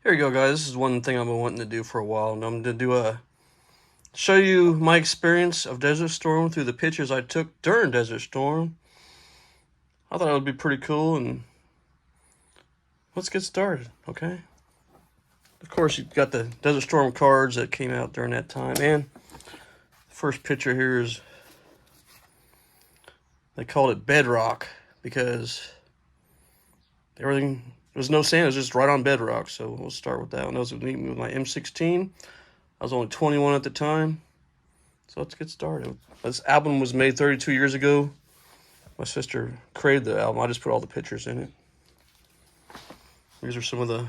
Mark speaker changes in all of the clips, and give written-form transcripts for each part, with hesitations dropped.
Speaker 1: Here you go, guys. This is one thing I've been wanting to do for a while, and I'm going to show you my experience of Desert Storm through the pictures I took during Desert Storm. I thought it would be pretty cool, and let's get started, okay? Of course, you've got the Desert Storm cards that came out during that time, and the first picture here is, they called it bedrock because everything, there was no sand, it was just right on bedrock. So we'll start with that one. That was me with my M16. I was only 21 at the time. So let's get started. This album was made 32 years ago. My sister created the album. I just put all the pictures in it. These are some of the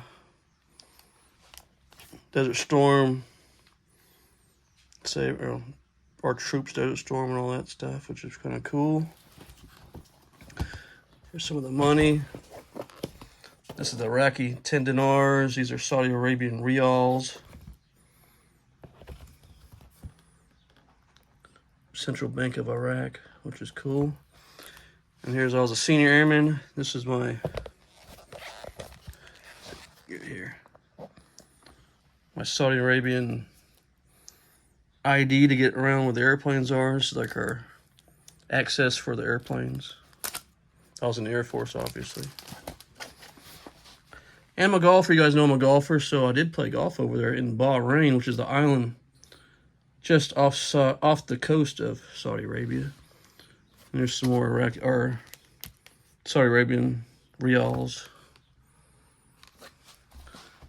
Speaker 1: Desert Storm, our troops, Desert Storm, and all that stuff, which is kind of cool. Here's some of the money. This is the Iraqi 10 dinars. These are Saudi Arabian riyals. Central Bank of Iraq, which is cool. And here's, I was a senior airman. This is my, get here, my Saudi Arabian ID to get around where the airplanes are. This is like our access for the airplanes. I was in the Air Force, obviously. And I'm a golfer. You guys know I'm a golfer, so I did play golf over there in Bahrain, which is the island just off the coast of Saudi Arabia. And there's some more Saudi Arabian riyals.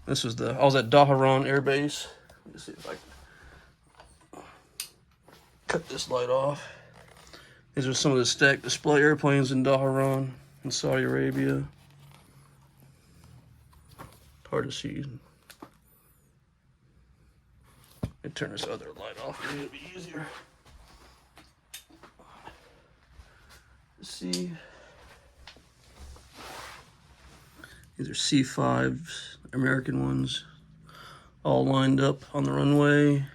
Speaker 1: This was I was at Dhahran Air Base. Let me see if I can cut this light off. These are some of the stacked display airplanes in Dhahran in Saudi Arabia. Hard to see. Let me turn this other light off. It'll be easier. Let's see. These are C5s, American ones, all lined up on the runway.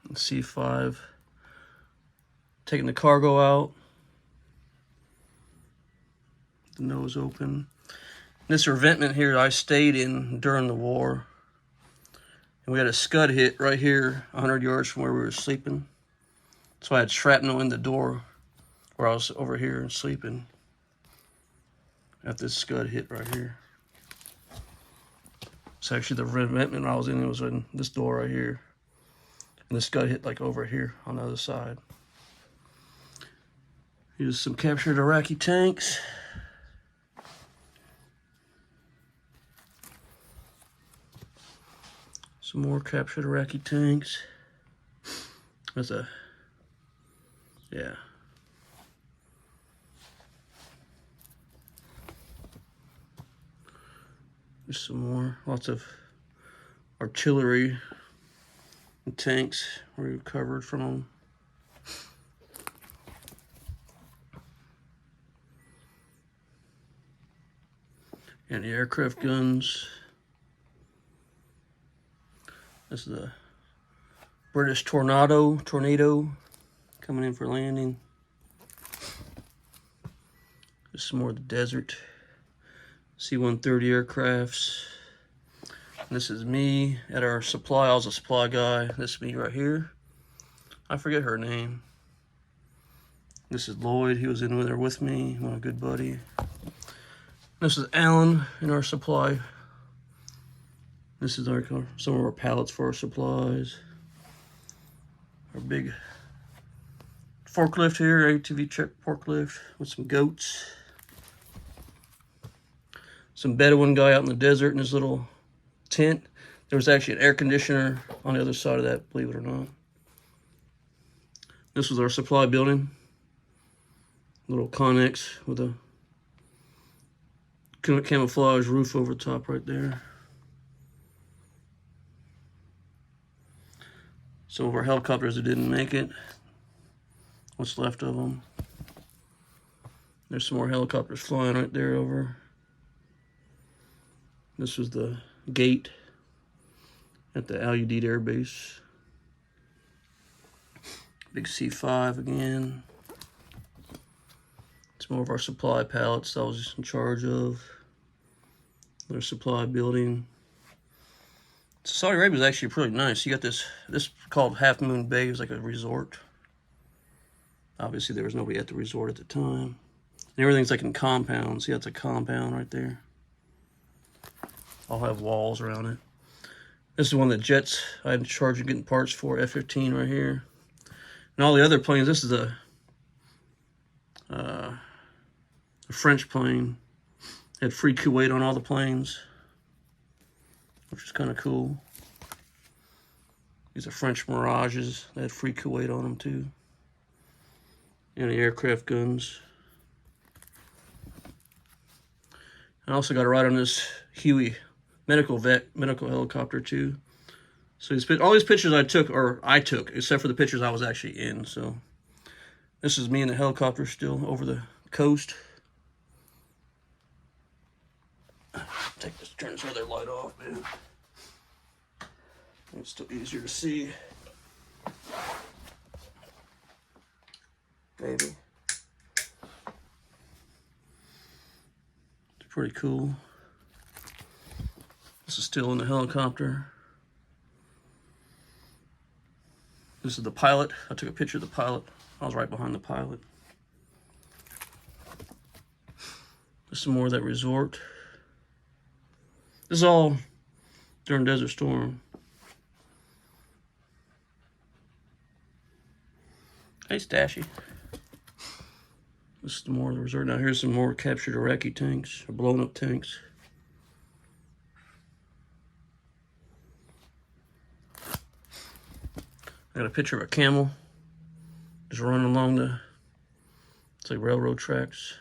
Speaker 1: And C5 taking the cargo out. The nose open. This revetment here I stayed in during the war. And we had a scud hit right here, 100 yards from where we were sleeping. So I had shrapnel in the door where I was over here and sleeping. At this scud hit right here. It's actually the revetment I was in, it was in this door right here. And the scud hit like over here on the other side. Here's some captured Iraqi tanks. Some more captured Iraqi tanks. There's yeah. There's some more, lots of artillery and tanks we recovered from them. And the aircraft guns. This is the British Tornado coming in for landing. There's some more of the Desert C-130 aircrafts. And this is me at our supply. I was a supply guy. This is me right here. I forget her name. This is Lloyd. He was in there with me, my good buddy. This is Alan in our supply. This is some of our pallets for our supplies. Our big forklift here, ATV check forklift with some goats. Some Bedouin guy out in the desert in his little tent. There was actually an air conditioner on the other side of that, believe it or not. This was our supply building. Little Connex with a camouflage roof over the top right there. Some of our helicopters that didn't make it. What's left of them. There's some more helicopters flying right there over. This was the gate at the Al Udeid Air Base. Big C5 again. It's more of our supply pallets I was in charge of. Their supply building. Saudi Arabia is actually pretty nice. You got this called Half Moon Bay. It was like a resort. Obviously, there was nobody at the resort at the time. And everything's like in compounds. See, that's a compound right there. I'll have walls around it. This is one of the jets I had in charge of getting parts for, F-15 right here. And all the other planes, this is a French plane. Had free Kuwait on all the planes, which is kind of cool. These are French Mirages. They had free Kuwait on them too. And the aircraft guns. I also got a ride on this Huey medical helicopter too. So all these pictures I took, except for the pictures I was actually in. So this is me in the helicopter still over the coast. Turn this other light off, man. It's still easier to see. Maybe. It's pretty cool. This is still in the helicopter. This is the pilot. I took a picture of the pilot. I was right behind the pilot. This is more of that resort. This is all during Desert Storm. Hey, Stashy. This is more of the resort. Now here's some more captured Iraqi tanks, or blown up tanks. I got a picture of a camel just running along it's like railroad tracks.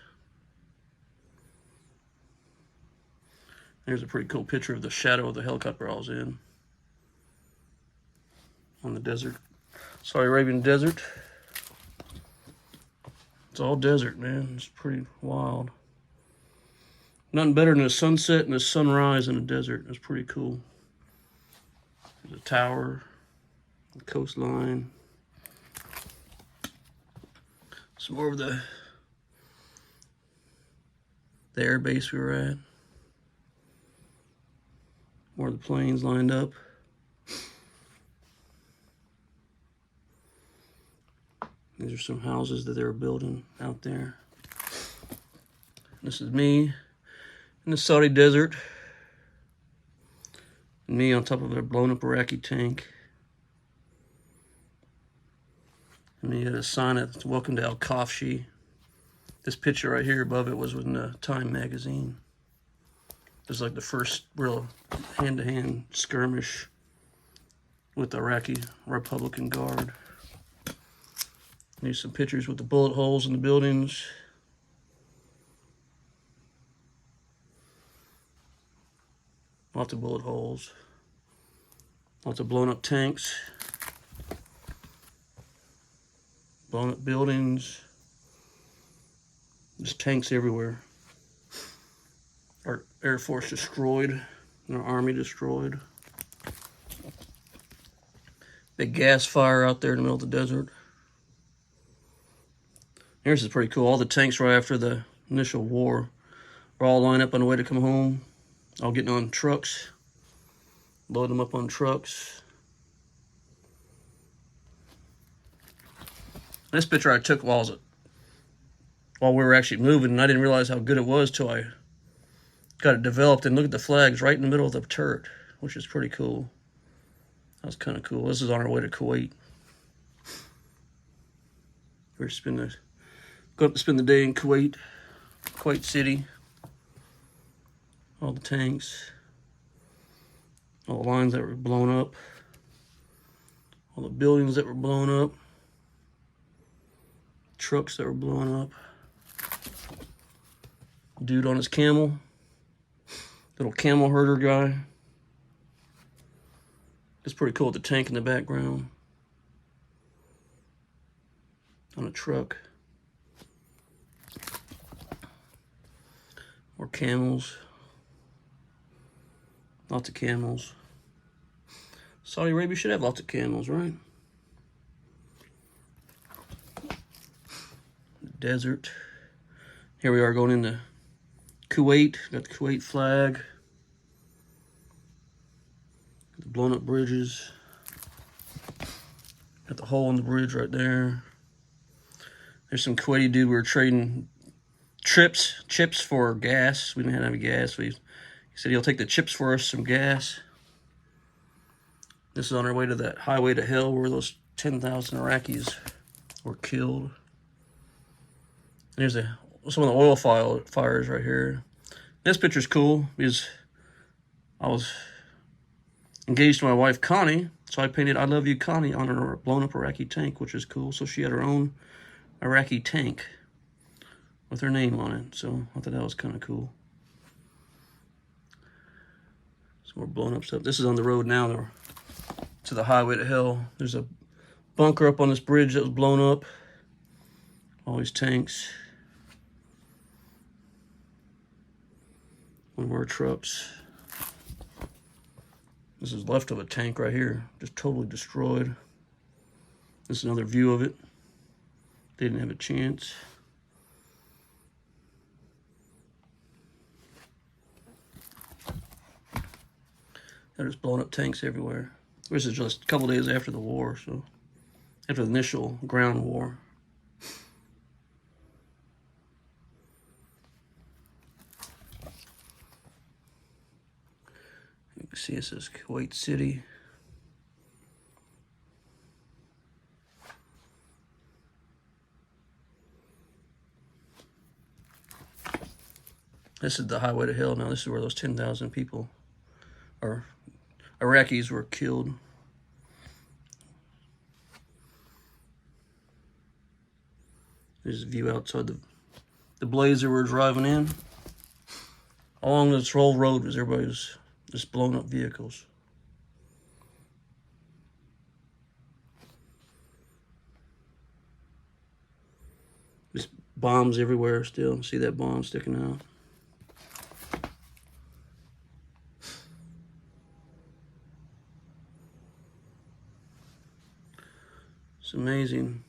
Speaker 1: There's a pretty cool picture of the shadow of the helicopter I was in on the desert. Saudi Arabian desert. It's all desert, man. It's pretty wild. Nothing better than a sunset and a sunrise in a desert. It's pretty cool. There's a tower, the coastline. Some more of the air base we were at. More of the planes lined up. These are some houses that they were building out there. This is me in the Saudi desert. And me on top of a blown up Iraqi tank. And he had a sign that's "Welcome to Al-Kafshi." This picture right here above it was in the Time magazine. It was like the first real hand-to-hand skirmish with the Iraqi Republican Guard. Here's some pictures with the bullet holes in the buildings. Lots of bullet holes. Lots of blown up tanks. Blown up buildings. There's tanks everywhere. Our Air Force destroyed. And our Army destroyed. Big gas fire out there in the middle of the desert. Here's is pretty cool. All the tanks right after the initial war were all lined up on the way to come home. All getting on trucks. Load them up on trucks. This picture I took while we were actually moving, and I didn't realize how good it was till I got it developed. And look at the flags right in the middle of the turret, which is pretty cool. That was kind of cool. This is on our way to Kuwait. We're go up to spend the day in Kuwait City. All the tanks, all the lines that were blown up, all the buildings that were blown up, trucks that were blown up. Dude on his camel, little camel herder guy. It's pretty cool with the tank in the background. On a truck. More camels. Lots of camels. Saudi Arabia should have lots of camels, right? Desert. Here we are going into Kuwait. Got the Kuwait flag. Got the blown up bridges. Got the hole in the bridge right there. There's some Kuwaiti dude. We were trading chips for gas. We didn't have any gas. He said he'll take the chips for us, some gas. This is on our way to that highway to hell where those 10,000 Iraqis were killed. And there's some of the oil fires right here. This picture's cool because I was engaged to my wife Connie, so I painted "I love you, Connie" on her blown up Iraqi tank, which is cool. So she had her own Iraqi tank with her name on it. So I thought that was kind of cool. Some more blown up stuff. This is on the road now to the highway to hell. There's a bunker up on this bridge that was blown up. All these tanks. One of our trucks. This is left of a tank right here, just totally destroyed. This is another view of it. They didn't have a chance. There's blown up tanks everywhere. This is just a couple days after the war, so after the initial ground war. You can see it says Kuwait City. This is the highway to hell now. This is where those 10,000 people, or Iraqis, were killed. There's a view outside the blazer we're driving in. Along this whole road was everybody's just blown up vehicles. There's bombs everywhere still. See that bomb sticking out? It's amazing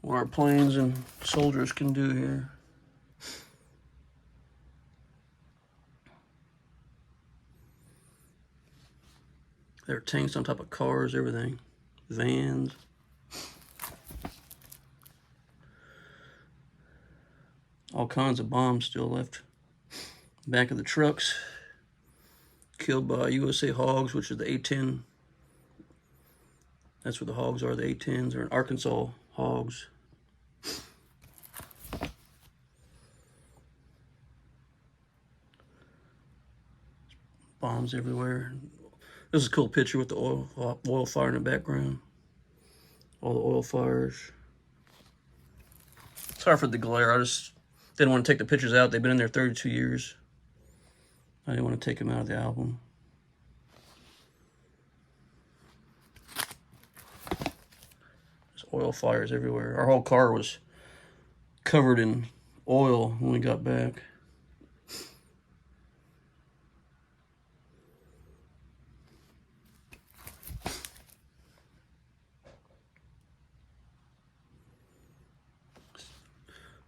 Speaker 1: what our planes and soldiers can do here. There are tanks on top of cars, everything. Vans. All kinds of bombs still left. Back of the trucks. Killed by USA hogs, which is the A-10. That's where the hogs are, the A-10s. They're in Arkansas hogs. Bombs everywhere. This is a cool picture with the oil fire in the background. All the oil fires. Sorry for the glare. I just didn't want to take the pictures out. They've been in there 32 years. I didn't want to take them out of the album. There's oil fires everywhere. Our whole car was covered in oil when we got back.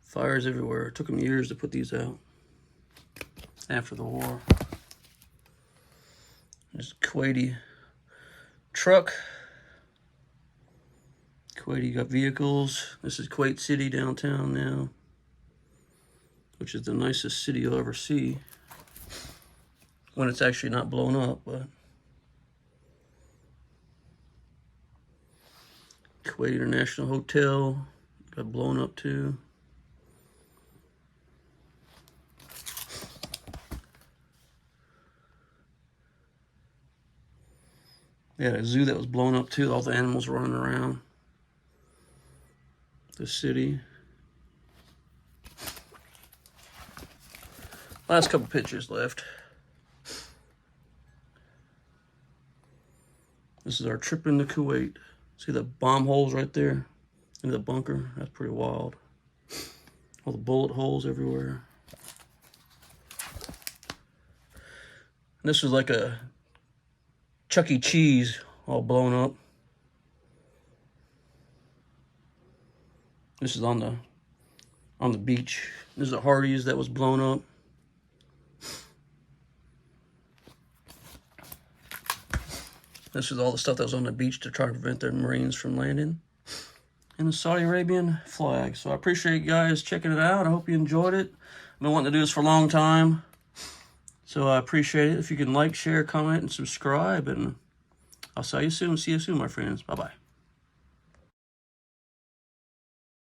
Speaker 1: Fires everywhere. It took them years to put these out after the war. There's a Kuwaiti truck. Kuwaiti got vehicles. This is Kuwait City downtown now, which is the nicest city you'll ever see when it's actually not blown up, but Kuwait International Hotel got blown up too. They had a zoo that was blown up too, all the animals running around the city. Last couple pictures left. This is our trip into Kuwait. See the bomb holes right there in the bunker? That's pretty wild. All the bullet holes everywhere. And this was like a Chuck E. Cheese all blown up. This is on on the beach. This is a Hardee's that was blown up. This is all the stuff that was on the beach to try to prevent their Marines from landing. And the Saudi Arabian flag. So I appreciate you guys checking it out. I hope you enjoyed it. I've been wanting to do this for a long time. So I appreciate it. If you can like, share, comment, and subscribe. And I'll see you soon, my friends. Bye-bye.